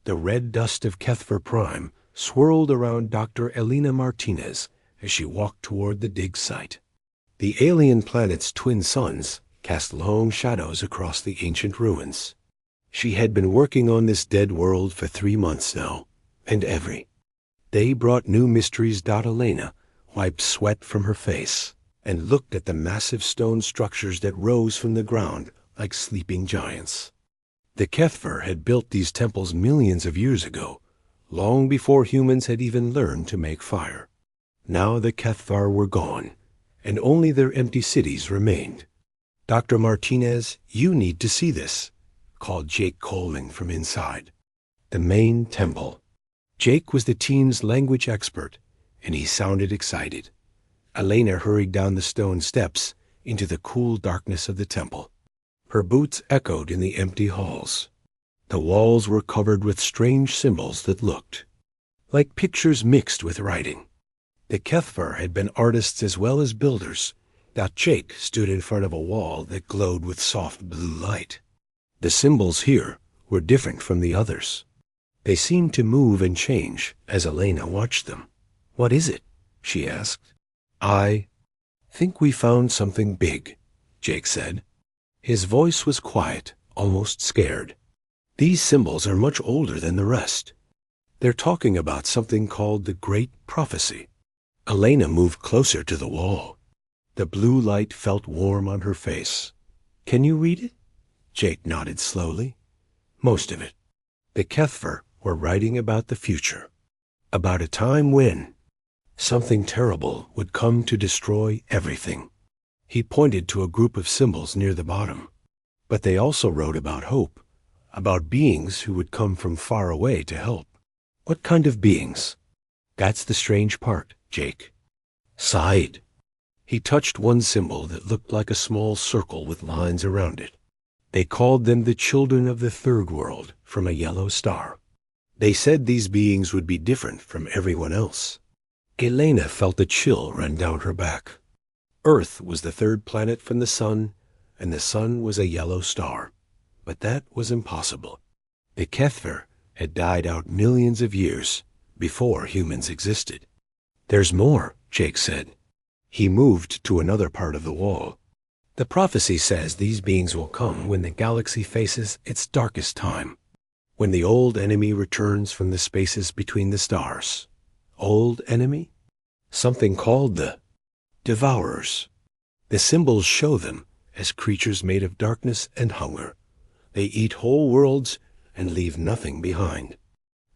The red dust of Kethver Prime swirled around Dr. Elena Martinez as she walked toward the dig site. The alien planet's twin suns cast long shadows across the ancient ruins. She had been working on this dead world for 3 months now, and every day brought new mysteries. Elena wiped sweat from her face and looked at the massive stone structures that rose from the ground like sleeping giants. The Kethver had built these temples millions of years ago, long before humans had even learned to make fire. Now the Kethvar were gone, and only their empty cities remained. "Dr. Martinez, you need to see this," called Jake Coleman from inside the main temple. Jake was the team's language expert, and he sounded excited. Elena hurried down the stone steps into the cool darkness of the temple. Her boots echoed in the empty halls. The walls were covered with strange symbols that looked like pictures mixed with writing. The Kethvar had been artists as well as builders. Jake stood in front of a wall that glowed with soft blue light. The symbols here were different from the others. They seemed to move and change as Elena watched them. "What is it?" she asked. "I think we found something big," Jake said. His voice was quiet, almost scared. "These symbols are much older than the rest. They're talking about something called the Great Prophecy." Elena moved closer to the wall. The blue light felt warm on her face. "Can you read it?" Jake nodded slowly. "Most of it." The Kethver were writing about the future, about a time when something terrible would come to destroy everything. He pointed to a group of symbols near the bottom. But they also wrote about hope, about beings who would come from far away to help. "What kind of beings?" "That's the strange part, Jake." Sighed. He touched one symbol that looked like a small circle with lines around it. They called them the children of the third world from a yellow star. They said these beings would be different from everyone else. Elena felt a chill run down her back. Earth was the third planet from the sun, and the sun was a yellow star. But that was impossible. The Kethver had died out millions of years before humans existed. "There's more," Jake said. He moved to another part of the wall. "The prophecy says these beings will come when the galaxy faces its darkest time, when the old enemy returns from the spaces between the stars." Old enemy? Something called the Devourers. The symbols show them as creatures made of darkness and hunger. They eat whole worlds and leave nothing behind.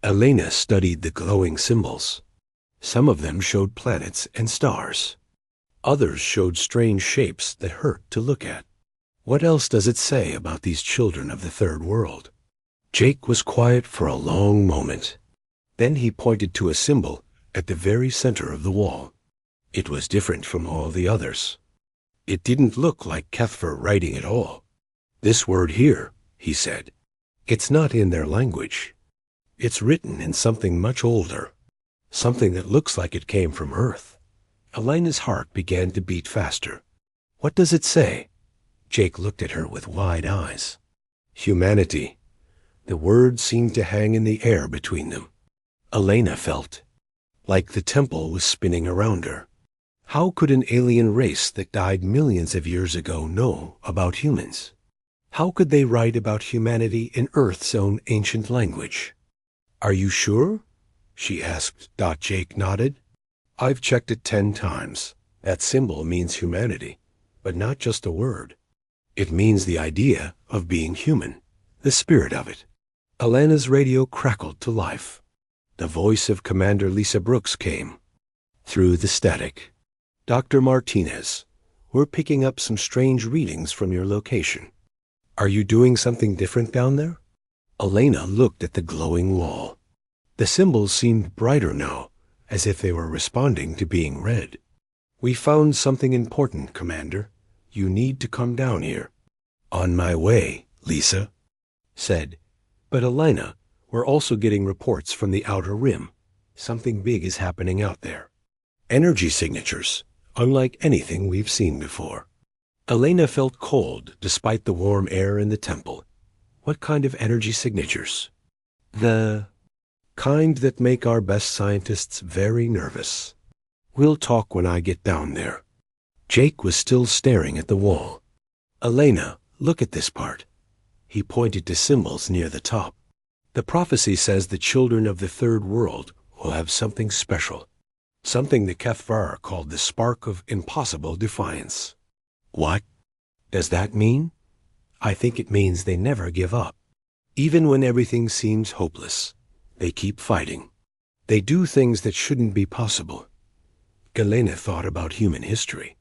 Elena studied the glowing symbols. Some of them showed planets and stars. Others showed strange shapes that hurt to look at. What else does it say about these children of the third world? Jake was quiet for a long moment. Then he pointed to a symbol at the very center of the wall. It was different from all the others. It didn't look like Kethver writing at all. "This word here," he said, "it's not in their language. It's written in something much older, something that looks like it came from Earth." Elena's heart began to beat faster. "What does it say?" Jake looked at her with wide eyes. "Humanity." The words seemed to hang in the air between them. Elena felt like the temple was spinning around her. How could an alien race that died millions of years ago know about humans? How could they write about humanity in Earth's own ancient language? "Are you sure?" she asked. Jake nodded. "I've checked it 10 times. That symbol means humanity, but not just a word. It means the idea of being human, the spirit of it." Elena's radio crackled to life. The voice of Commander Lisa Brooks came through the static. "Dr. Martinez, we're picking up some strange readings from your location. Are you doing something different down there?" Elena looked at the glowing wall. The symbols seemed brighter now, as if they were responding to being read. "We found something important, Commander. You need to come down here." "On my way," Lisa said. "But Elena, we're also getting reports from the outer rim. Something big is happening out there. Energy signatures, unlike anything we've seen before." Elena felt cold despite the warm air in the temple. "What kind of energy signatures?" The kind that make our best scientists very nervous. We'll talk when I get down there. Jake was still staring at the wall. Elena, look at this part. He pointed to symbols near the top. The prophecy says the children of the third world will have something special. Something the HFY called the spark of impossible defiance. What does that mean? I think it means they never give up. Even when everything seems hopeless, they keep fighting. They do things that shouldn't be possible. Galena thought about human history,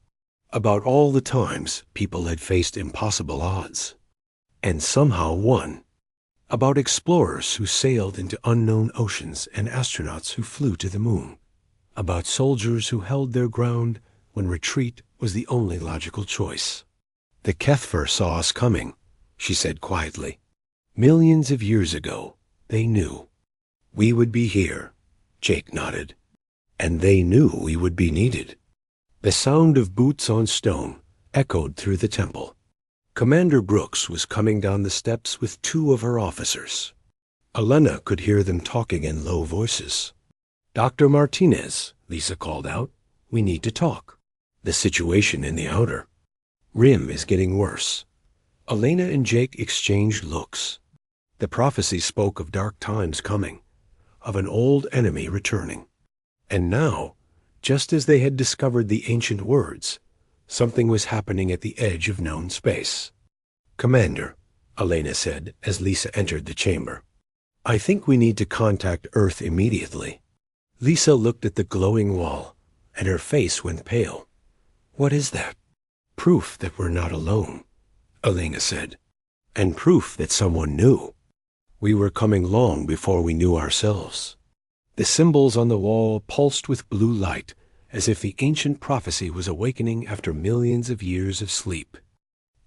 about all the times people had faced impossible odds, and somehow won. About explorers who sailed into unknown oceans and astronauts who flew to the moon. About soldiers who held their ground when retreat was the only logical choice. The HFY saw us coming, she said quietly. Millions of years ago, they knew. We would be here, Jake nodded. And they knew we would be needed. The sound of boots on stone echoed through the temple. Commander Brooks was coming down the steps with 2 of her officers. Elena could hear them talking in low voices. Dr. Martinez, Lisa called out. We need to talk. The situation in the outer rim is getting worse. Elena and Jake exchanged looks. The prophecy spoke of dark times coming, of an old enemy returning. And now, just as they had discovered the ancient words, something was happening at the edge of known space. Commander, Elena said as Lisa entered the chamber, I think we need to contact Earth immediately. Lisa looked at the glowing wall, and her face went pale. What is that? Proof that we're not alone, Elena said, and proof that someone knew. We were coming long before we knew ourselves. The symbols on the wall pulsed with blue light, as if the ancient prophecy was awakening after millions of years of sleep.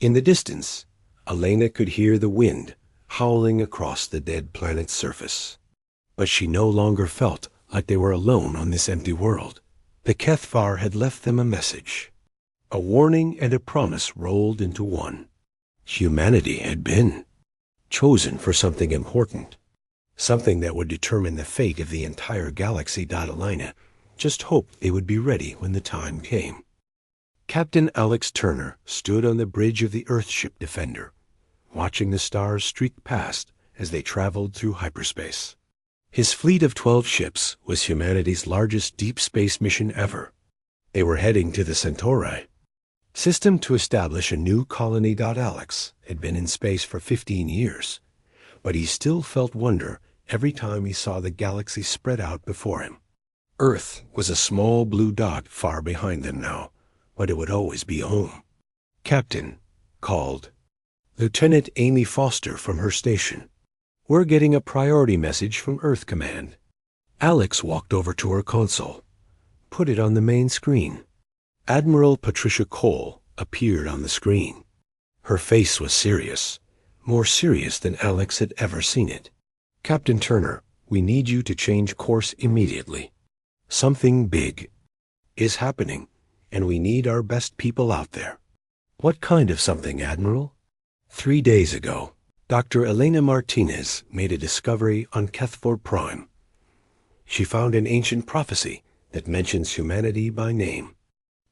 In the distance, Elena could hear the wind howling across the dead planet's surface. But she no longer felt like they were alone on this empty world. The HFY had left them a message. A warning and a promise rolled into one. Humanity had been chosen for something important. Something that would determine the fate of the entire galaxy. Elena just hoped they would be ready when the time came. Captain Alex Turner stood on the bridge of the Earthship Defender, watching the stars streak past as they traveled through hyperspace. His fleet of 12 ships was humanity's largest deep space mission ever. They were heading to the Centauri system to establish a new colony. Alex had been in space for 15 years. But he still felt wonder every time he saw the galaxy spread out before him. Earth was a small blue dot far behind them now, but it would always be home. Captain called Lieutenant Amy Foster from her station. We're getting a priority message from Earth Command. Alex walked over to her console, put it on the main screen. Admiral Patricia Cole appeared on the screen. Her face was serious. More serious than Alex had ever seen it. Captain Turner, we need you to change course immediately. Something big is happening, and we need our best people out there. What kind of something, Admiral? 3 days ago, Dr. Elena Martinez made a discovery on HFY Prime. She found an ancient prophecy that mentions humanity by name.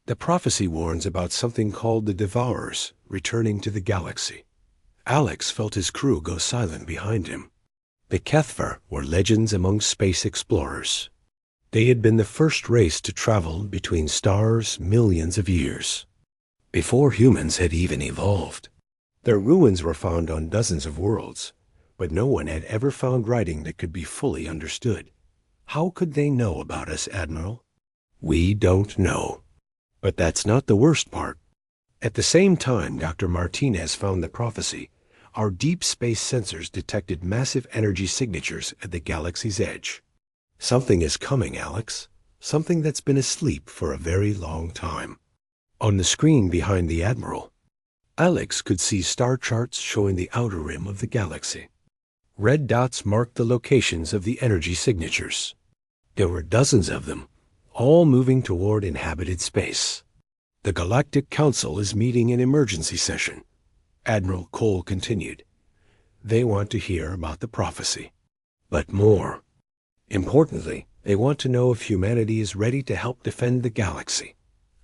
The prophecy warns about something called the Devourers returning to the galaxy. Alex felt his crew go silent behind him. The HFY were legends among space explorers. They had been the first race to travel between stars millions of years, before humans had even evolved. Their ruins were found on dozens of worlds, but no one had ever found writing that could be fully understood. How could they know about us, Admiral? We don't know. But that's not the worst part. At the same time Dr. Martinez found the prophecy, our deep space sensors detected massive energy signatures at the galaxy's edge. Something is coming, Alex. Something that's been asleep for a very long time. On the screen behind the Admiral, Alex could see star charts showing the outer rim of the galaxy. Red dots marked the locations of the energy signatures. There were dozens of them, all moving toward inhabited space. The Galactic Council is meeting an emergency session, Admiral Cole continued. They want to hear about the prophecy. But more importantly, they want to know if humanity is ready to help defend the galaxy.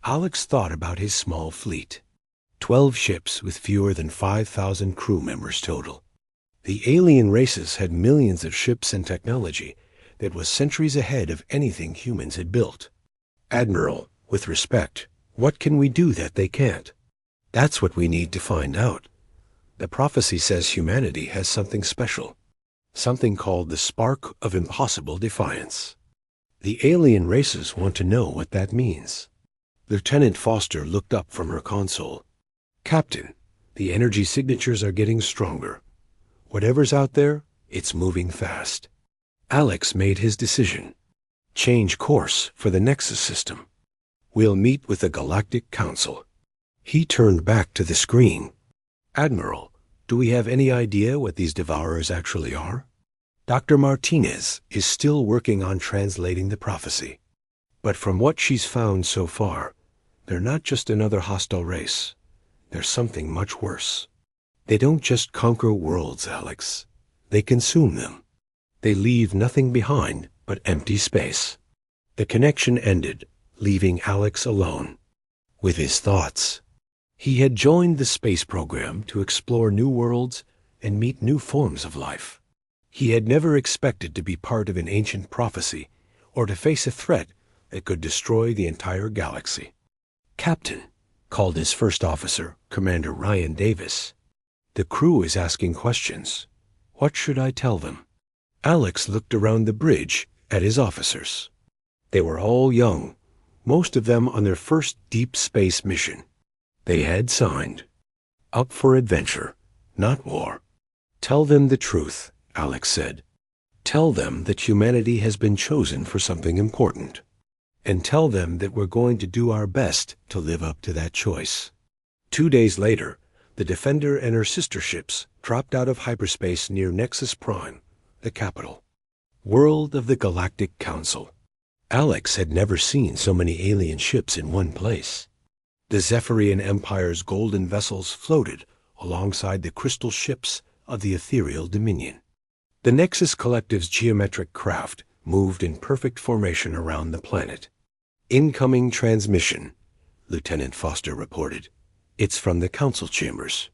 Alex thought about his small fleet. 12 ships with fewer than 5,000 crew members total. The alien races had millions of ships and technology that was centuries ahead of anything humans had built. Admiral, with respect, what can we do that they can't? That's what we need to find out. The prophecy says humanity has something special, something called the spark of impossible defiance. The alien races want to know what that means. Lieutenant Foster looked up from her console. Captain, the energy signatures are getting stronger. Whatever's out there, it's moving fast. Alex made his decision. Change course for the Nexus system. We'll meet with the Galactic Council. He turned back to the screen. Admiral, do we have any idea what these devourers actually are? Dr. Martinez is still working on translating the prophecy. But from what she's found so far, they're not just another hostile race. They're something much worse. They don't just conquer worlds, Alex. They consume them. They leave nothing behind but empty space. The connection ended, leaving Alex alone with his thoughts. He had joined the space program to explore new worlds and meet new forms of life. He had never expected to be part of an ancient prophecy or to face a threat that could destroy the entire galaxy. Captain, called his first officer, Commander Ryan Davis. The crew is asking questions. What should I tell them? Alex looked around the bridge at his officers. They were all young, most of them on their first deep space mission. They had signed up for adventure, not war. Tell them the truth, Alex said. Tell them that humanity has been chosen for something important. And tell them that we're going to do our best to live up to that choice. 2 days later, the Defender and her sister ships dropped out of hyperspace near Nexus Prime, the capital. World of the Galactic Council. Alex had never seen so many alien ships in one place. The Zephyrian Empire's golden vessels floated alongside the crystal ships of the ethereal Dominion. The Nexus Collective's geometric craft moved in perfect formation around the planet. Incoming transmission, Lieutenant Foster reported. It's from the council chambers.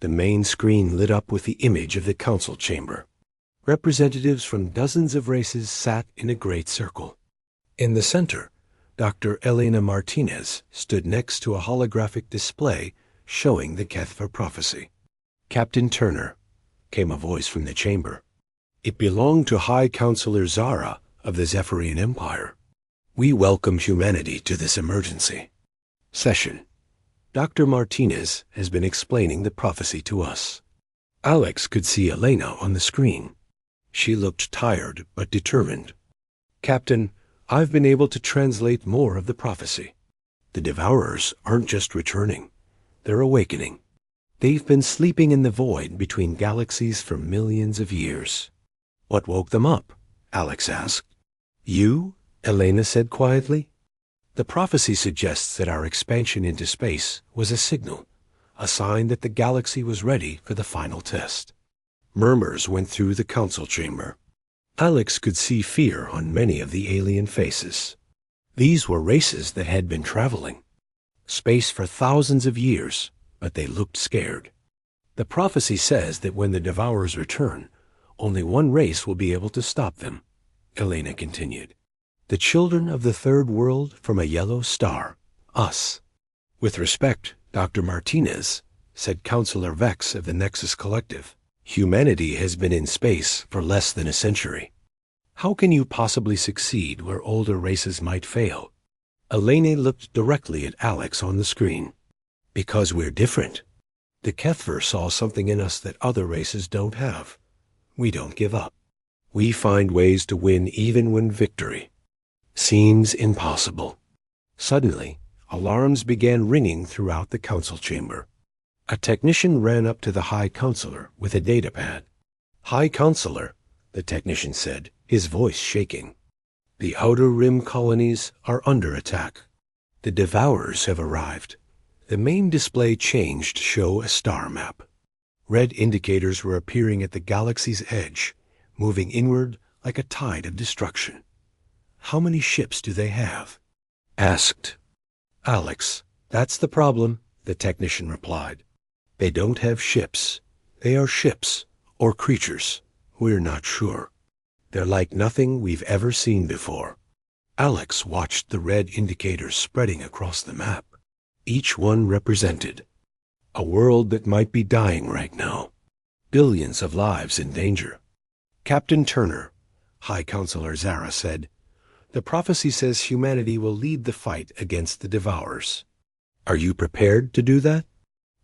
The main screen lit up with the image of the council chamber. Representatives from dozens of races sat in a great circle. In the center, Dr. Elena Martinez stood next to a holographic display showing the Kethva prophecy. Captain Turner, came a voice from the chamber. It belonged to High Counselor Zara of the Zephyrian Empire. We welcome humanity to this emergency session. Dr. Martinez has been explaining the prophecy to us. Alex could see Elena on the screen. She looked tired but determined. Captain, I've been able to translate more of the prophecy. The Devourers aren't just returning. They're awakening. They've been sleeping in the void between galaxies for millions of years. What woke them up? Alex asked. You? Elena said quietly. The prophecy suggests that our expansion into space was a signal, a sign that the galaxy was ready for the final test. Murmurs went through the council chamber. Alex could see fear on many of the alien faces. These were races that had been traveling space for thousands of years, but they looked scared. The prophecy says that when the Devourers return, only one race will be able to stop them, Elena continued. The children of the third world from a yellow star, us. With respect, Dr. Martinez, said Counselor Vex of the Nexus Collective, humanity has been in space for less than a century. How can you possibly succeed where older races might fail? Elena looked directly at Alex on the screen. Because we're different. The Kethver saw something in us that other races don't have. We don't give up. We find ways to win even when victory seems impossible. Suddenly, alarms began ringing throughout the council chamber. A technician ran up to the High Counselor with a datapad. High Counselor, the technician said, his voice shaking. The Outer Rim colonies are under attack. The Devourers have arrived. The main display changed to show a star map. Red indicators were appearing at the galaxy's edge, moving inward like a tide of destruction. "How many ships do they have?" asked Alex. "That's the problem," the technician replied. "They don't have ships. They are ships, or creatures. We're not sure. They're like nothing we've ever seen before." Alex watched the red indicators spreading across the map. Each one represented a world that might be dying right now. Billions of lives in danger. "Captain Turner," High Counselor Zara said, "the prophecy says humanity will lead the fight against the Devourers. Are you prepared to do that?"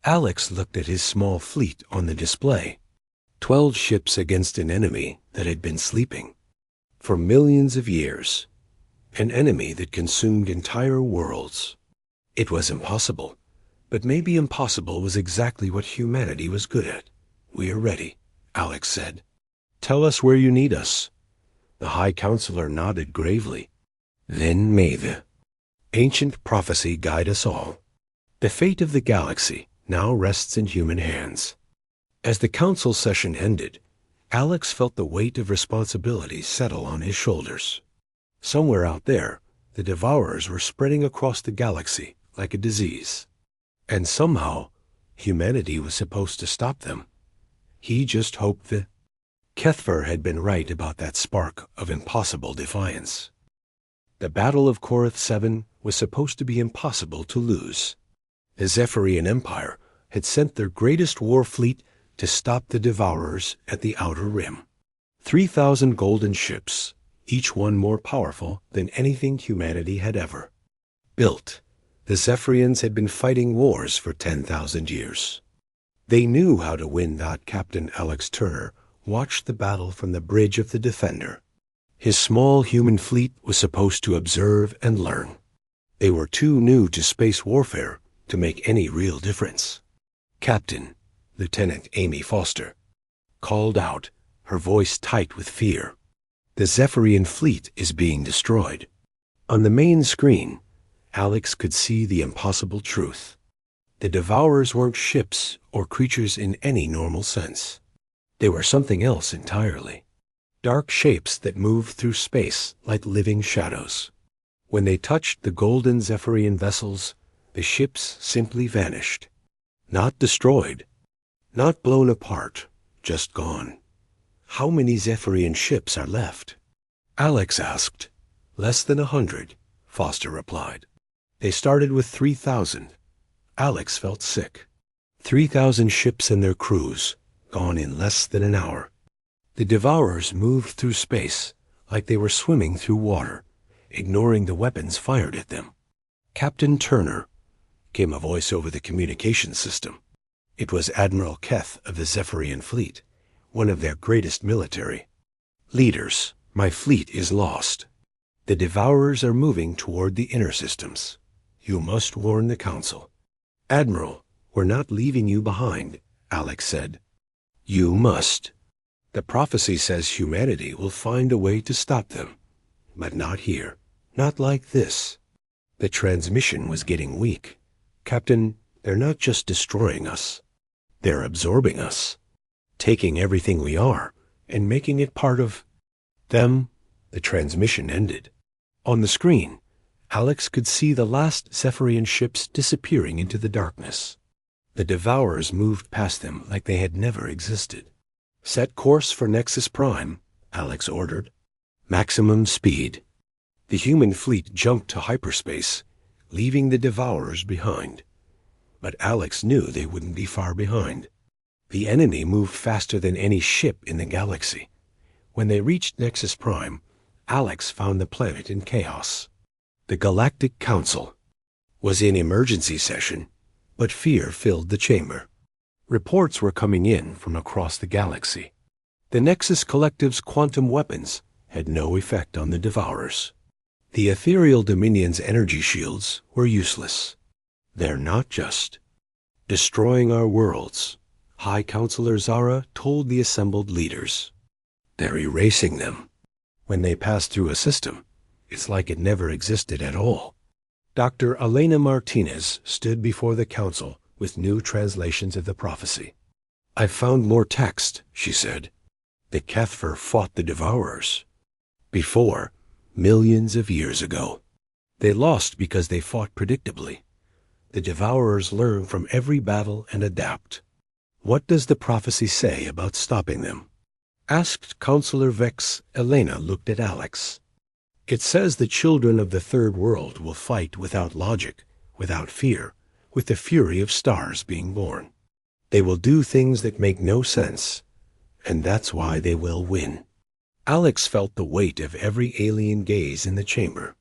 Alex looked at his small fleet on the display. 12 ships against an enemy that had been sleeping for millions of years. An enemy that consumed entire worlds. It was impossible, but maybe impossible was exactly what humanity was good at. "We are ready," Alex said. "Tell us where you need us." The High Counselor nodded gravely. "Then may the ancient prophecy guide us all. The fate of the galaxy now rests in human hands." As the council session ended, Alex felt the weight of responsibility settle on his shoulders. Somewhere out there, the Devourers were spreading across the galaxy like a disease. And somehow, humanity was supposed to stop them. He just hoped the Kethver had been right about that spark of impossible defiance. The Battle of Korath 7 was supposed to be impossible to lose. The Zephyrian Empire had sent their greatest war fleet to stop the Devourers at the Outer Rim. 3,000 golden ships, each one more powerful than anything humanity had ever built. The Zephyrians had been fighting wars for 10,000 years. They knew how to win. Captain Alex Turner watched the battle from the bridge of the Defender. His small human fleet was supposed to observe and learn. They were too new to space warfare to make any real difference. "Captain," Lieutenant Amy Foster called out, her voice tight with fear. "The Zephyrian fleet is being destroyed." On the main screen, Alex could see the impossible truth. The Devourers weren't ships or creatures in any normal sense. They were something else entirely. Dark shapes that moved through space like living shadows. When they touched the golden Zephyrian vessels, the ships simply vanished. Not destroyed, not blown apart, just gone. "How many Zephyrian ships are left?" Alex asked. "Less than 100, Foster replied. "They started with 3,000. Alex felt sick. 3,000 ships and their crews, gone in less than an hour. The Devourers moved through space like they were swimming through water, ignoring the weapons fired at them. "Captain Turner," came a voice over the communication system. It was Admiral Keth of the Zephyrian fleet, one of their greatest military leaders. "My fleet is lost. The Devourers are moving toward the inner systems. You must warn the Council." "Admiral, we're not leaving you behind," Alex said. "You must. The prophecy says humanity will find a way to stop them. But not here. Not like this." The transmission was getting weak. "Captain, they're not just destroying us. They're absorbing us, taking everything we are and making it part of them." The transmission ended. On the screen, Alex could see the last Zephyrian ships disappearing into the darkness. The Devourers moved past them like they had never existed. "Set course for Nexus Prime," Alex ordered. "Maximum speed." The human fleet jumped to hyperspace, leaving the Devourers behind. But Alex knew they wouldn't be far behind. The enemy moved faster than any ship in the galaxy. When they reached Nexus Prime, Alex found the planet in chaos. The Galactic Council was in emergency session, but fear filled the chamber. Reports were coming in from across the galaxy. The Nexus Collective's quantum weapons had no effect on the Devourers. The Ethereal Dominion's energy shields were useless. "They're not just destroying our worlds," High Counselor Zara told the assembled leaders. "They're erasing them. When they pass through a system, it's like it never existed at all." Dr. Elena Martinez stood before the council with new translations of the prophecy. "I've found more text," she said. The Cathfer fought the Devourers. Before, millions of years ago. They lost because they fought predictably. The Devourers learn from every battle and adapt. What does the prophecy say about stopping them? Asked Counselor Vex. Elena looked at Alex. It says the children of the Third World will fight without logic, without fear, with the fury of stars being born. They will do things that make no sense, and that's why they will win. Alex felt the weight of every alien gaze in the chamber.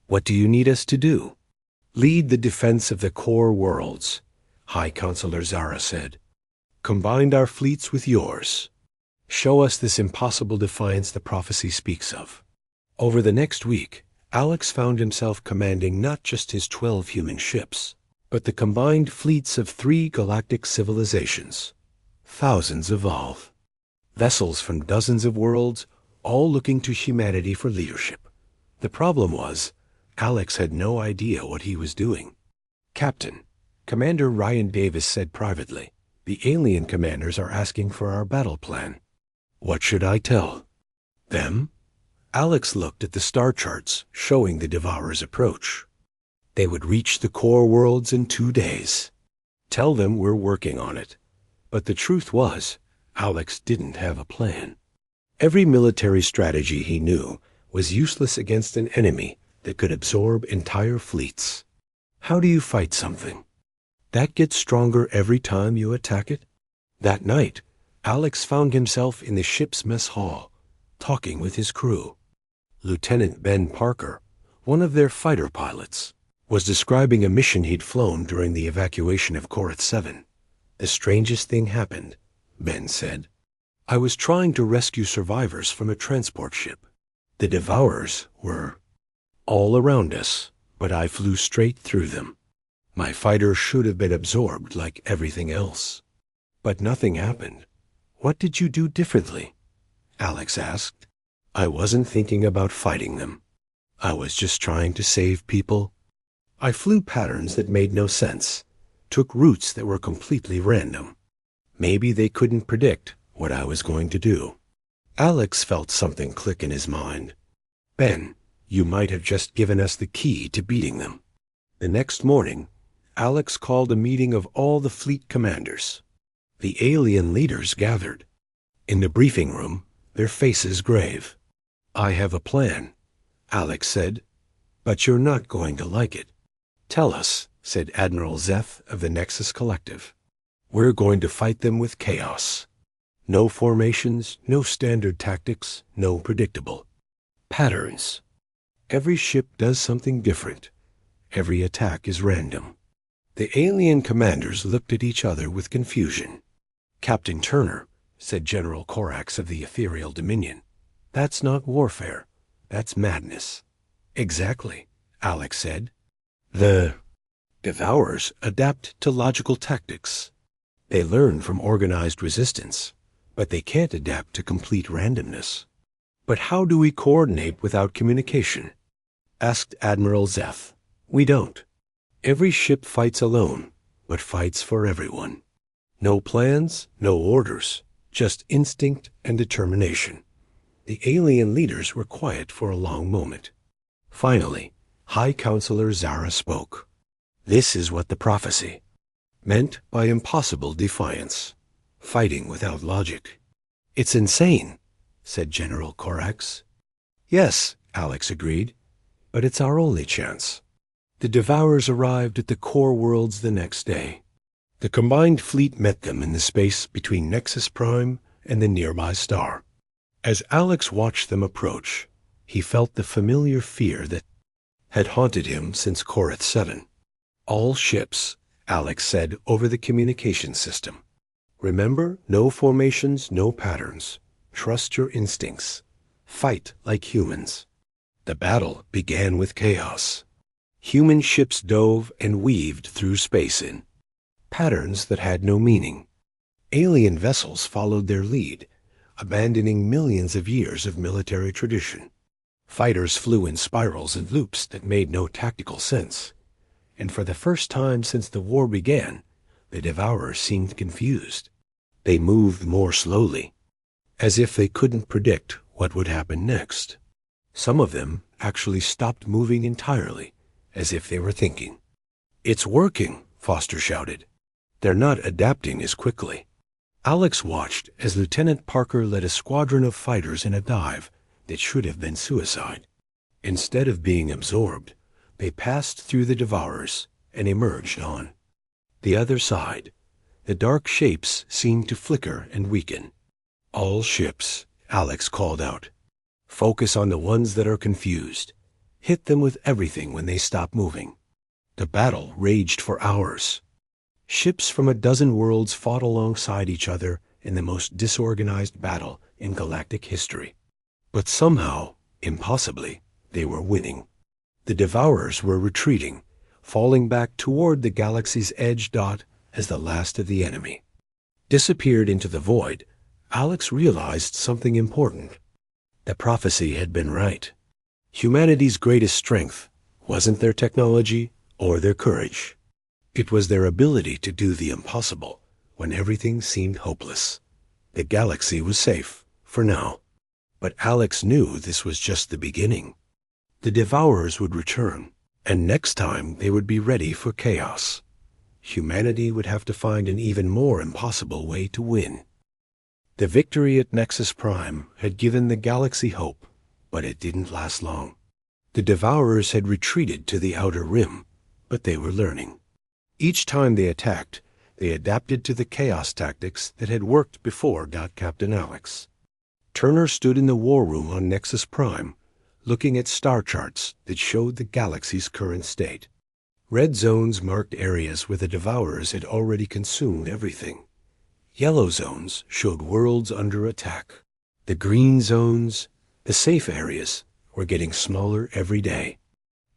What do you need us to do? Lead the defense of the core worlds, High Counselor Zara said. Combine our fleets with yours. Show us this impossible defiance the prophecy speaks of. Over the next week, Alex found himself commanding not just his 12 human ships, but the combined fleets of 3 galactic civilizations. Thousands evolve. Vessels from dozens of worlds, all looking to humanity for leadership. The problem was, Alex had no idea what he was doing. Captain, Commander Ryan Davis said privately, the alien commanders are asking for our battle plan. What should I tell them? Alex looked at the star charts showing the Devourers' approach. They would reach the core worlds in 2 days. Tell them we're working on it. But the truth was, Alex didn't have a plan. Every military strategy he knew was useless against an enemy that could absorb entire fleets. How do you fight something that gets stronger every time you attack it? That night, Alex found himself in the ship's mess hall, talking with his crew. Lieutenant Ben Parker, one of their fighter pilots, was describing a mission he'd flown during the evacuation of Korath 7. The strangest thing happened, Ben said. I was trying to rescue survivors from a transport ship. The Devourers were all around us, but I flew straight through them. My fighter should have been absorbed like everything else. But nothing happened. What did you do differently? Alex asked. I wasn't thinking about fighting them. I was just trying to save people. I flew patterns that made no sense, took routes that were completely random. Maybe they couldn't predict what I was going to do. Alex felt something click in his mind. Ben, you might have just given us the key to beating them. The next morning, Alex called a meeting of all the fleet commanders. The alien leaders gathered. In the briefing room, their faces grave. I have a plan, Alex said, but you're not going to like it. Tell us, said Admiral Zeth of the Nexus Collective. We're going to fight them with chaos. No formations, no standard tactics, no predictable patterns. Every ship does something different. Every attack is random. The alien commanders looked at each other with confusion. Captain Turner, said General Corax of the Ethereal Dominion, that's not warfare. That's madness. Exactly, Alex said. The Devourers adapt to logical tactics. They learn from organized resistance, but they can't adapt to complete randomness. But how do we coordinate without communication? Asked Admiral Zeth. We don't. Every ship fights alone, but fights for everyone. No plans, no orders, just instinct and determination. The alien leaders were quiet for a long moment. Finally, High Counselor Zara spoke. This is what the prophecy meant by impossible defiance, fighting without logic. It's insane, said General Corax. Yes, Alex agreed, but it's our only chance. The Devourers arrived at the core worlds the next day. The combined fleet met them in the space between Nexus Prime and the nearby star. As Alex watched them approach, he felt the familiar fear that had haunted him since Korath 7. All ships, Alex said over the communication system. Remember, no formations, no patterns. Trust your instincts. Fight like humans. The battle began with chaos. Human ships dove and weaved through space in patterns that had no meaning. Alien vessels followed their lead, abandoning millions of years of military tradition. Fighters flew in spirals and loops that made no tactical sense. And for the first time since the war began, the Devourers seemed confused. They moved more slowly. as if they couldn't predict what would happen next. Some of them actually stopped moving entirely, as if they were thinking. "It's working," Foster shouted. "They're not adapting as quickly." Alex watched as Lieutenant Parker led a squadron of fighters in a dive that should have been suicide. Instead of being absorbed, they passed through the Devourers and emerged on the other side. The dark shapes seemed to flicker and weaken. "All ships," Alex called out. "Focus on the ones that are confused. Hit them with everything when they stop moving." The battle raged for hours. Ships from a dozen worlds fought alongside each other in the most disorganized battle in galactic history. But somehow, impossibly, they were winning. The Devourers were retreating, falling back toward the galaxy's edge dot as the last of the enemy disappeared into the void. Alex realized something important. The prophecy had been right. Humanity's greatest strength wasn't their technology or their courage. It was their ability to do the impossible when everything seemed hopeless. The galaxy was safe, for now. But Alex knew this was just the beginning. The Devourers would return, and next time they would be ready for chaos. Humanity would have to find an even more impossible way to win. The victory at Nexus Prime had given the galaxy hope, but it didn't last long. The Devourers had retreated to the outer rim, but they were learning. Each time they attacked, they adapted to the chaos tactics that had worked before Captain Alex. Turner stood in the war room on Nexus Prime, looking at star charts that showed the galaxy's current state. Red zones marked areas where the Devourers had already consumed everything. Yellow zones showed worlds under attack. The green zones, the safe areas, were getting smaller every day.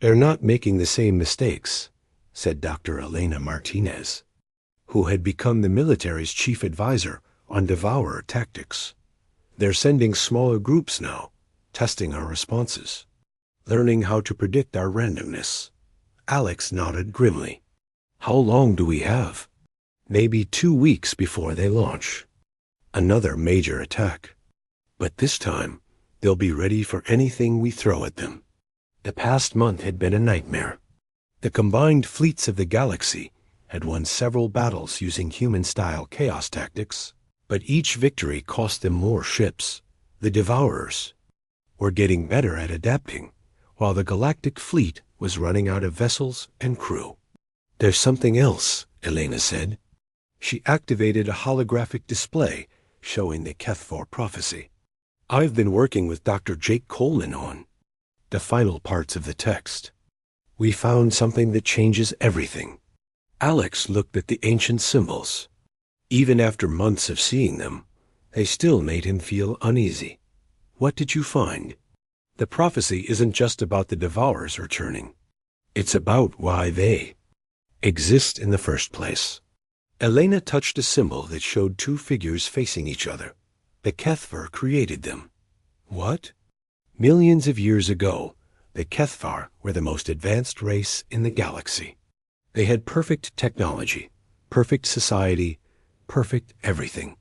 "They're not making the same mistakes," said Dr. Elena Martinez, who had become the military's chief advisor on Devourer tactics. "They're sending smaller groups now, testing our responses, learning how to predict our randomness." Alex nodded grimly. "How long do we have?" "Maybe 2 weeks before they launch. Another major attack. But this time, they'll be ready for anything we throw at them." The past month had been a nightmare. The combined fleets of the galaxy had won several battles using human-style chaos tactics, but each victory cost them more ships. The Devourers were getting better at adapting, while the galactic fleet was running out of vessels and crew. "There's something else," Elena said. She activated a holographic display showing the Kethfor prophecy. "I've been working with Dr. Jake Coleman on the final parts of the text. We found something that changes everything." Alex looked at the ancient symbols. Even after months of seeing them, they still made him feel uneasy. "What did you find?" "The prophecy isn't just about the Devourers returning. It's about why they exist in the first place." Elena touched a symbol that showed two figures facing each other. The Kethfor created them. "What?" "Millions of years ago, the Kethfor were the most advanced race in the galaxy. They had perfect technology, perfect society, perfect everything.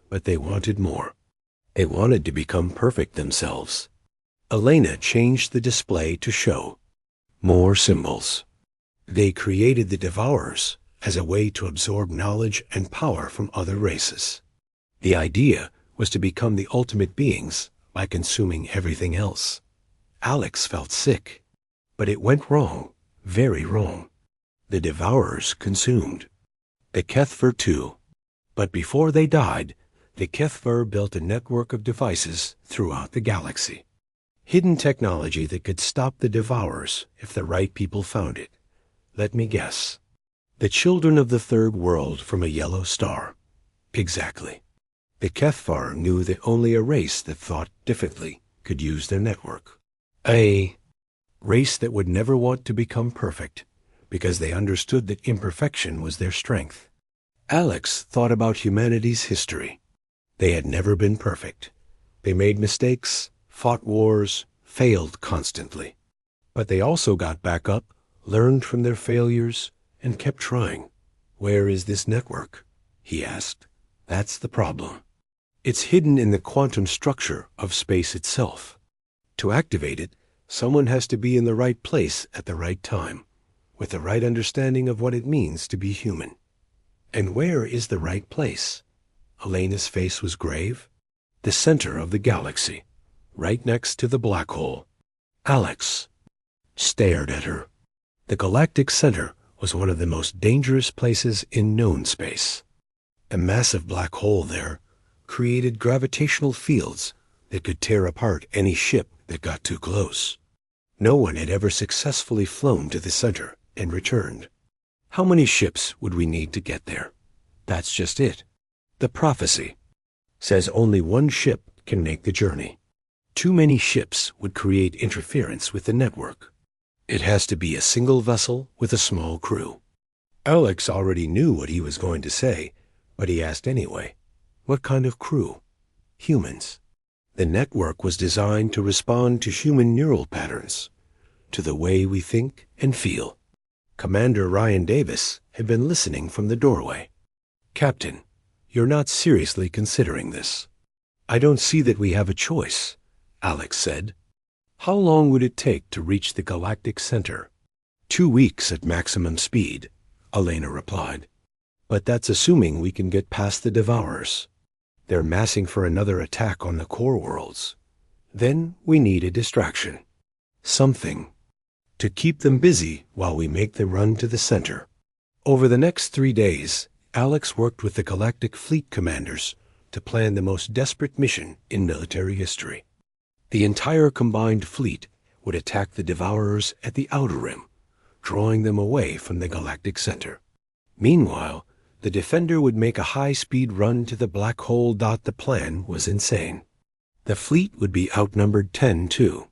But they wanted more. They wanted to become perfect themselves." Elena changed the display to show more symbols. They created the Devourers as a way to absorb knowledge and power from other races. The idea was to become the ultimate beings by consuming everything else. Alex felt sick, but it went wrong, very wrong. The Devourers consumed. The Kethfor too. But before they died, the Kethfor built a network of devices throughout the galaxy. Hidden technology that could stop the Devourers if the right people found it. Let me guess. The children of the third world from a yellow star. Exactly. The Kethfor knew that only a race that thought differently could use their network. A race that would never want to become perfect, because they understood that imperfection was their strength. Alex thought about humanity's history. They had never been perfect. They made mistakes, fought wars, failed constantly. But they also got back up, learned from their failures, and kept trying. "Where is this network?" he asked. "That's the problem." It's hidden in the quantum structure of space itself. To activate it, someone has to be in the right place at the right time, with the right understanding of what it means to be human. And where is the right place? Elena's face was grave. The center of the galaxy, right next to the black hole. Alex stared at her. The galactic center was one of the most dangerous places in known space. A massive black hole there created gravitational fields that could tear apart any ship that got too close. No one had ever successfully flown to the center and returned. How many ships would we need to get there? That's just it. The prophecy says only one ship can make the journey. Too many ships would create interference with the network. It has to be a single vessel with a small crew. Alex already knew what he was going to say, but he asked anyway. What kind of crew? Humans. The network was designed to respond to human neural patterns, to the way we think and feel. Commander Ryan Davis had been listening from the doorway. Captain, you're not seriously considering this. I don't see that we have a choice, Alex said. How long would it take to reach the galactic center? 2 weeks at maximum speed, Elena replied. But that's assuming we can get past the Devourers. They're massing for another attack on the core worlds. Then we need a distraction. Something to keep them busy while we make the run to the center. Over the next 3 days, Alex worked with the galactic fleet commanders to plan the most desperate mission in military history. The entire combined fleet would attack the Devourers at the outer rim, drawing them away from the galactic center. Meanwhile, the Defender would make a high-speed run to the black hole. The plan was insane. The fleet would be outnumbered 10-2.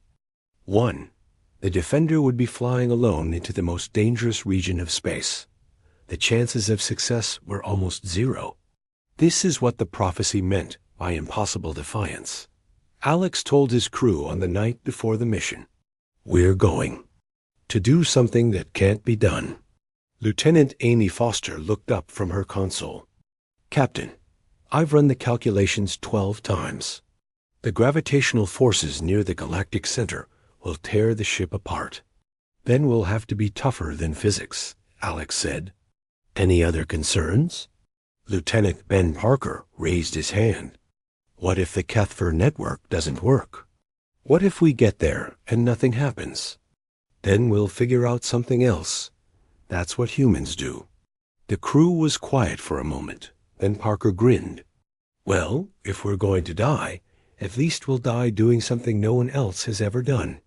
1. The Defender would be flying alone into the most dangerous region of space. The chances of success were almost zero. This is what the prophecy meant by impossible defiance. Alex told his crew on the night before the mission, "We're going to do something that can't be done." Lieutenant Amy Foster looked up from her console. "Captain, I've run the calculations 12 times. The gravitational forces near the galactic center will tear the ship apart. Then we'll have to be tougher than physics," Alex said. "Any other concerns?" Lieutenant Ben Parker raised his hand. "What if the Kethver network doesn't work? What if we get there and nothing happens? Then we'll figure out something else. That's what humans do." The crew was quiet for a moment. Then Parker grinned. "Well, if we're going to die, at least we'll die doing something no one else has ever done."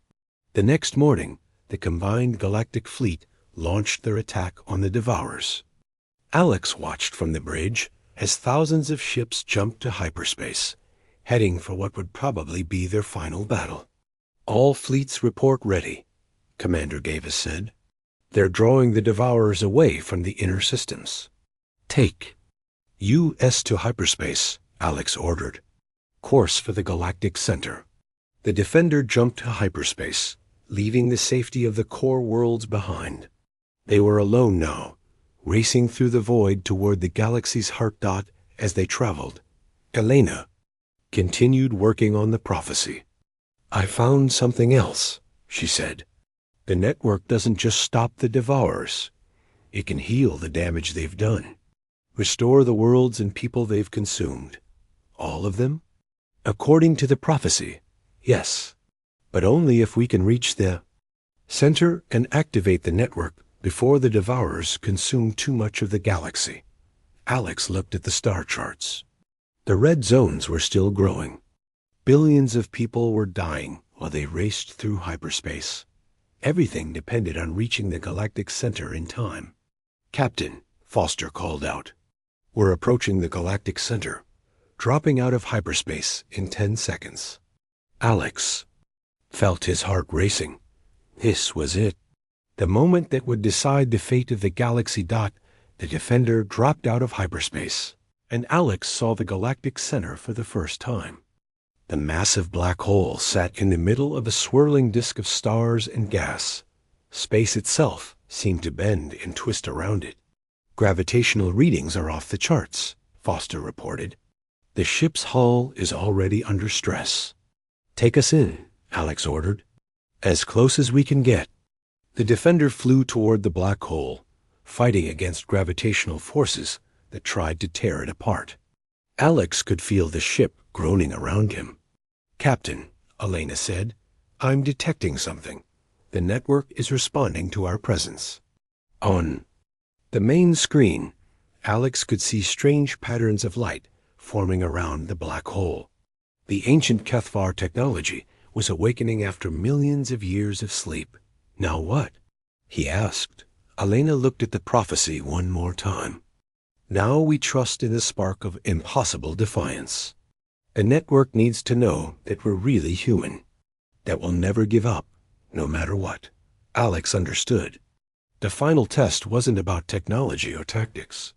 The next morning, the combined galactic fleet launched their attack on the Devourers. Alex watched from the bridge as thousands of ships jumped to hyperspace, heading for what would probably be their final battle. "All fleets report ready," Commander Davis said. "They're drawing the Devourers away from the inner systems. Take US to hyperspace," Alex ordered. "Course for the galactic center." The Defender jumped to hyperspace, leaving the safety of the core worlds behind. They were alone now, racing through the void toward the galaxy's heart. As they traveled, Elena continued working on the prophecy. "I found something else," she said. "The network doesn't just stop the Devourers. It can heal the damage they've done, restore the worlds and people they've consumed. All of them? According to the prophecy, yes. But only if we can reach the center and activate the network before the Devourers consume too much of the galaxy." Alex looked at the star charts. The red zones were still growing. Billions of people were dying while they raced through hyperspace. Everything depended on reaching the galactic center in time. "Captain," Foster called out, "we're approaching the galactic center, dropping out of hyperspace in 10 seconds. Alex felt his heart racing. This was it. The moment that would decide the fate of the galaxy. The Defender dropped out of hyperspace, and Alex saw the galactic center for the first time. The massive black hole sat in the middle of a swirling disk of stars and gas. Space itself seemed to bend and twist around it. "Gravitational readings are off the charts," Foster reported. The ship's hull is already under stress. Take us in, Alex ordered. As close as we can get. The Defender flew toward the black hole, fighting against gravitational forces that tried to tear it apart. Alex could feel the ship groaning around him. Captain, Elena said, I'm detecting something. The network is responding to our presence. On the main screen, Alex could see strange patterns of light forming around the black hole. The ancient Kethvar technology was awakening after millions of years of sleep. Now what? He asked. Elena looked at the prophecy one more time. Now we trust in the spark of impossible defiance. A network needs to know that we're really human, that we'll never give up, no matter what. Alex understood. The final test wasn't about technology or tactics.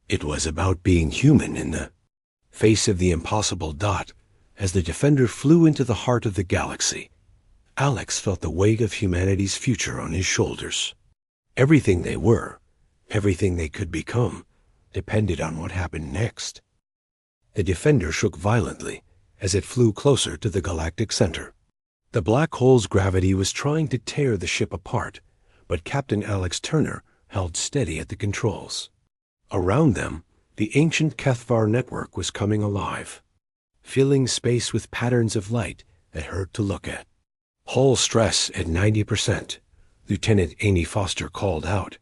It was about being human in the face of the impossible dot. As the Defender flew into the heart of the galaxy, Alex felt the weight of humanity's future on his shoulders. Everything they were, everything they could become, depended on what happened next. The Defender shook violently as it flew closer to the galactic center. The black hole's gravity was trying to tear the ship apart, but Captain Alex Turner held steady at the controls. Around them, the ancient Kethvar network was coming alive, filling space with patterns of light that hurt to look at. Hull stress at 90%, Lieutenant Amy Foster called out.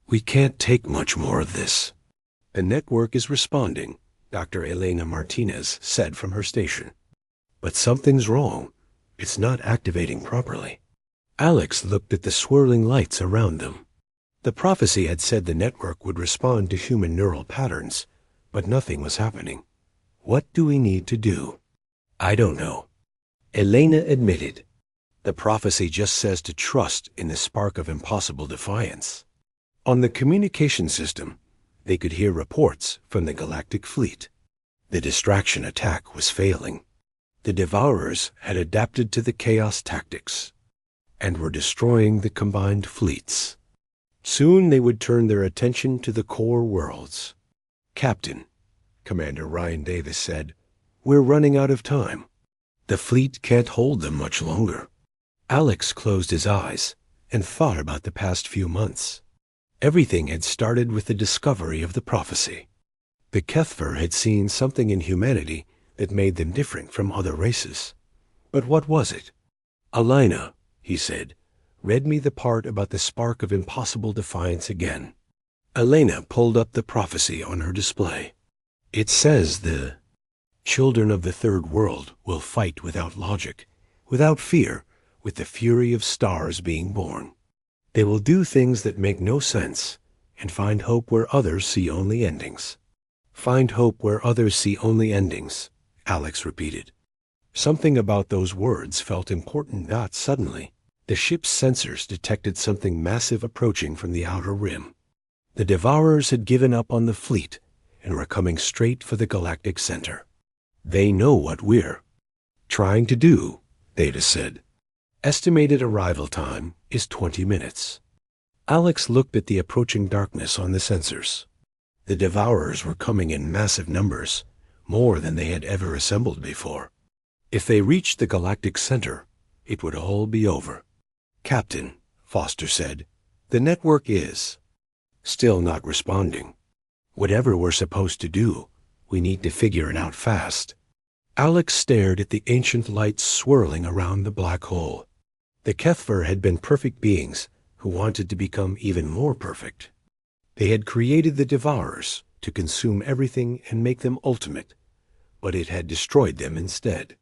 We can't take much more of this. The network is responding, Dr. Elena Martinez said from her station. But something's wrong. It's not activating properly. Alex looked at the swirling lights around them. The prophecy had said the network would respond to human neural patterns, but nothing was happening. What do we need to do? I don't know. Elena admitted. The prophecy just says to trust in the spark of impossible defiance. On the communication system, they could hear reports from the Galactic Fleet. The distraction attack was failing. The Devourers had adapted to the chaos tactics and were destroying the combined fleets. Soon they would turn their attention to the core worlds. Captain, Commander Ryan Davis said, we're running out of time. The fleet can't hold them much longer. Alex closed his eyes and thought about the past few months. Everything had started with the discovery of the prophecy. The Kethvar had seen something in humanity that made them different from other races. But what was it? Elena, he said, read me the part about the spark of impossible defiance again. Elena pulled up the prophecy on her display. It says the children of the third world will fight without logic, without fear, with the fury of stars being born. They will do things that make no sense and find hope where others see only endings. Find hope where others see only endings, Alex repeated. Something about those words felt important. Not suddenly. The ship's sensors detected something massive approaching from the outer rim. The Devourers had given up on the fleet and were coming straight for the galactic center. They know what we're trying to do, Theta said. Estimated arrival time is 20 minutes. Alex looked at the approaching darkness on the sensors. The Devourers were coming in massive numbers, more than they had ever assembled before. If they reached the galactic center, it would all be over. Captain, Foster said, the network is still not responding. Whatever we're supposed to do, we need to figure it out fast. Alex stared at the ancient lights swirling around the black hole. The Kethvar had been perfect beings who wanted to become even more perfect. They had created the Devourers to consume everything and make them ultimate, but it had destroyed them instead.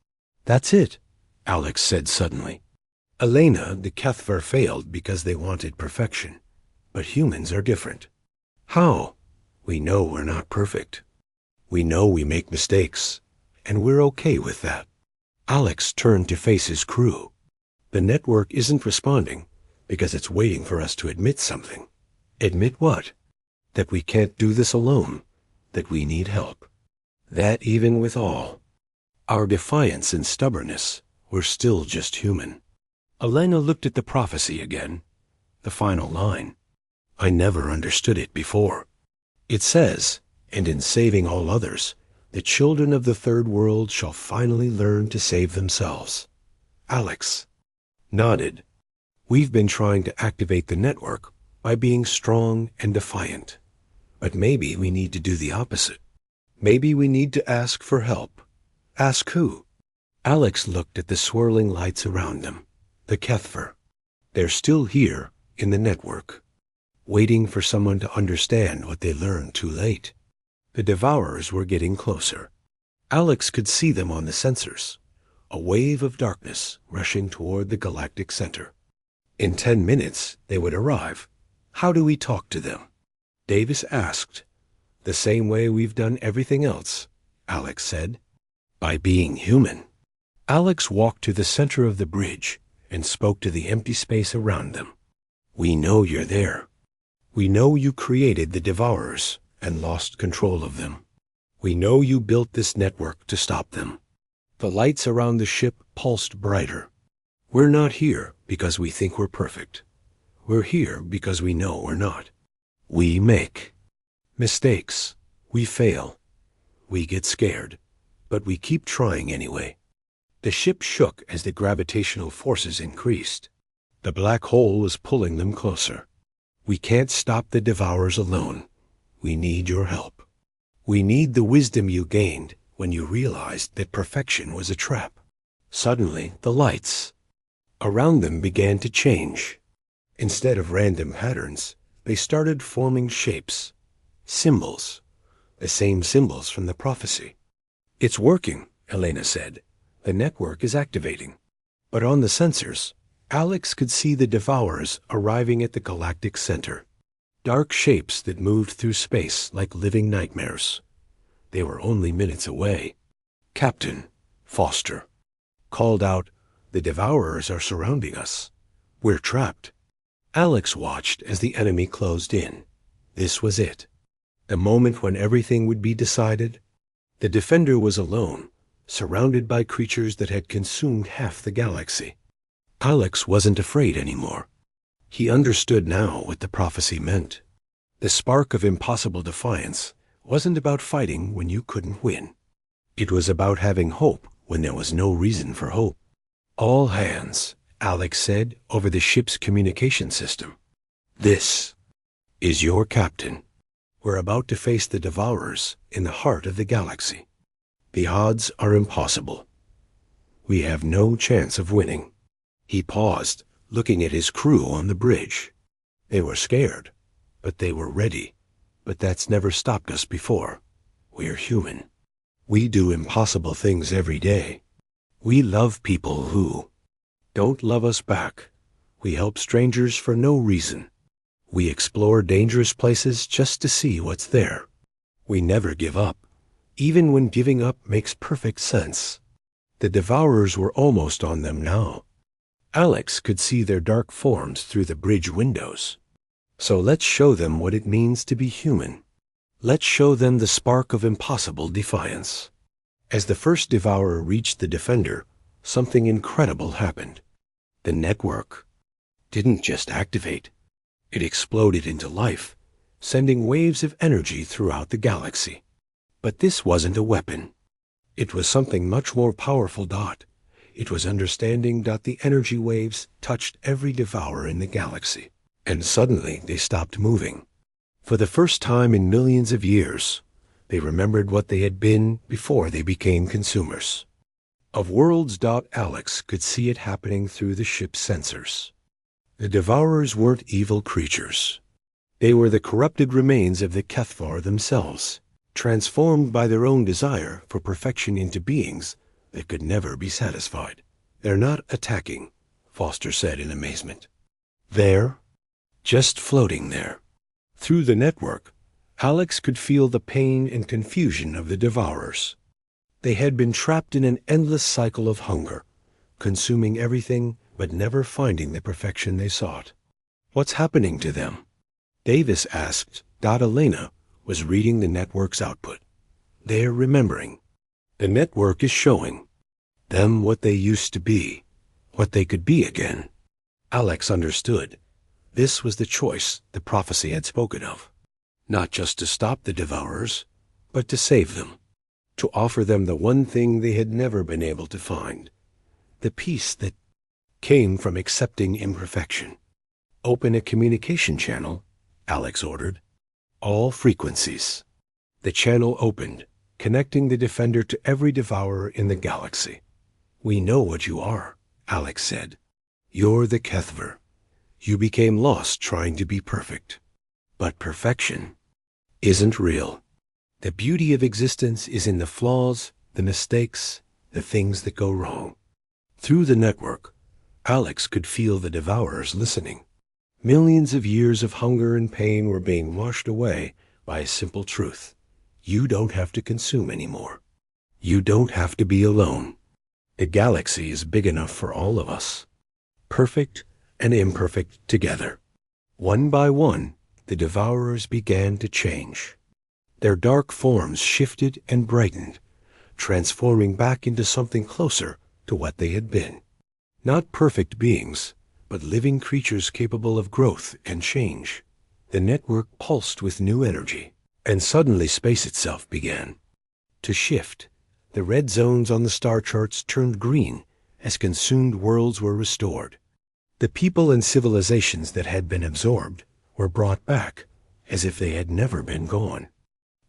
That's it, Alex said suddenly. Elena, the Kethvar failed because they wanted perfection, but humans are different. How? We know we're not perfect. We know we make mistakes, and we're okay with that. Alex turned to face his crew. The network isn't responding because it's waiting for us to admit something. Admit what? That we can't do this alone, that we need help. That even with all our defiance and stubbornness, we're still just human. Elena looked at the prophecy again, the final line. I never understood it before. It says, and in saving all others, The children of the third world shall finally learn to save themselves. Alex nodded. We've been trying to activate the network by being strong and defiant. But maybe we need to do the opposite. Maybe we need to ask for help. Ask who? Alex looked at the swirling lights around them. The Kethver. They're still here in the network, waiting for someone to understand what they learned too late. The Devourers were getting closer. Alex could see them on the sensors, a wave of darkness rushing toward the galactic center. In 10 minutes, they would arrive. How do we talk to them? Davis asked. The same way we've done everything else, Alex said. By being human. Alex walked to the center of the bridge and spoke to the empty space around them. We know you're there. We know you created the Devourers and lost control of them. We know you built this network to stop them. The lights around the ship pulsed brighter. We're not here because we think we're perfect. We're here because we know we're not. We make mistakes. We fail. We get scared. But we keep trying anyway. The ship shook as the gravitational forces increased. The black hole was pulling them closer. We can't stop the Devourers alone. We need your help. We need the wisdom you gained when you realized that perfection was a trap. Suddenly, the lights around them began to change. Instead of random patterns, they started forming shapes, symbols, the same symbols from the prophecy. It's working, Elena said. The network is activating. But on the sensors, Alex could see the Devourers arriving at the galactic center. Dark shapes that moved through space like living nightmares. They were only minutes away. Captain Foster called out, "The Devourers are surrounding us. We're trapped." Alex watched as the enemy closed in. This was it. The moment when everything would be decided. The Defender was alone, surrounded by creatures that had consumed half the galaxy. Alex wasn't afraid anymore. He understood now what the prophecy meant. The spark of impossible defiance wasn't about fighting when you couldn't win. It was about having hope when there was no reason for hope. All hands, Alex said over the ship's communication system. This is your captain. We're about to face the Devourers in the heart of the galaxy. The odds are impossible. We have no chance of winning. He paused, looking at his crew on the bridge. They were scared, but they were ready. But that's never stopped us before. We're human. We do impossible things every day. We love people who don't love us back. We help strangers for no reason. We explore dangerous places just to see what's there. We never give up, even when giving up makes perfect sense. The Devourers were almost on them now. Alex could see their dark forms through the bridge windows. So let's show them what it means to be human. Let's show them the spark of impossible defiance. As the first Devourer reached the Defender, something incredible happened. The network didn't just activate. It exploded into life, sending waves of energy throughout the galaxy. But this wasn't a weapon. It was something much more powerful. It was understanding. The energy waves touched every Devourer in the galaxy. And suddenly they stopped moving. For the first time in millions of years, they remembered what they had been before they became consumers of worlds. Alex could see it happening through the ship's sensors. The Devourers weren't evil creatures. They were the corrupted remains of the Kethvar themselves, transformed by their own desire for perfection into beings that could never be satisfied. They're not attacking, Foster said in amazement. They're just floating there. Through the network, Alex could feel the pain and confusion of the Devourers. They had been trapped in an endless cycle of hunger, consuming everything but never finding the perfection they sought. What's happening to them? Davis asked. Elena was reading the network's output. They're remembering. The network is showing them what they used to be, what they could be again. Alex understood. This was the choice the prophecy had spoken of. Not just to stop the Devourers, but to save them. to offer them the one thing they had never been able to find, the peace that came from accepting imperfection. "Open a communication channel," Alex ordered. "All frequencies." The channel opened, connecting the Defender to every devourer in the galaxy. "We know what you are," Alex said. "You're the Kethver. You became lost trying to be perfect. But perfection isn't real. The beauty of existence is in the flaws, the mistakes, the things that go wrong." Through the network, Alex could feel the devourers listening. Millions of years of hunger and pain were being washed away by a simple truth. You don't have to consume anymore. You don't have to be alone. The galaxy is big enough for all of us, perfect and imperfect together. One by one, the devourers began to change. Their dark forms shifted and brightened, transforming back into something closer to what they had been. Not perfect beings, but living creatures capable of growth and change. The network pulsed with new energy, and suddenly space itself began to shift. The red zones on the star charts turned green as consumed worlds were restored. The people and civilizations that had been absorbed were brought back as if they had never been gone.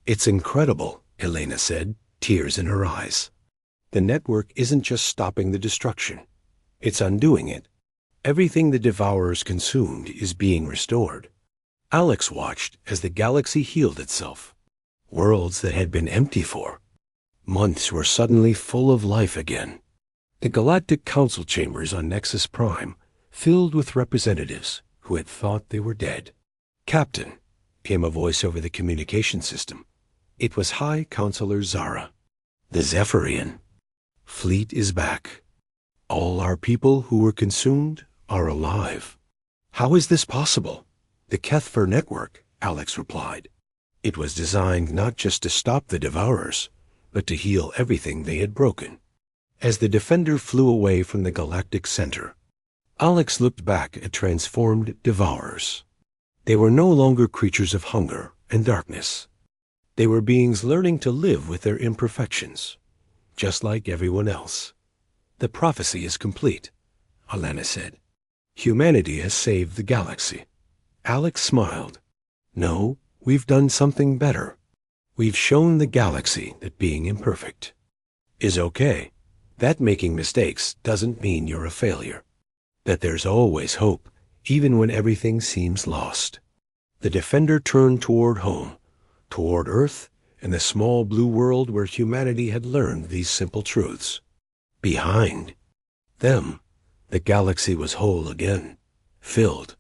"It's incredible," Elena said, tears in her eyes. "The network isn't just stopping the destruction. It's undoing it. Everything the devourers consumed is being restored." Alex watched as the galaxy healed itself. Worlds that had been empty for months were suddenly full of life again. The galactic council chambers on Nexus Prime filled with representatives who had thought they were dead. "Captain," came a voice over the communication system. It was High Counselor Zara. "The Zephyrian fleet is back. All our people who were consumed are alive." "How is this possible?" "The Kethver network," Alex replied. "It was designed not just to stop the devourers, but to heal everything they had broken." As the Defender flew away from the galactic center, Alex looked back at transformed devourers. They were no longer creatures of hunger and darkness. They were beings learning to live with their imperfections, just like everyone else. "The prophecy is complete," Alana said. "Humanity has saved the galaxy." Alex smiled. "No, we've done something better. We've shown the galaxy that being imperfect is okay. That making mistakes doesn't mean you're a failure. That there's always hope, even when everything seems lost." The Defender turned toward home, toward Earth and the small blue world where humanity had learned these simple truths. Behind them, the galaxy was whole again, filled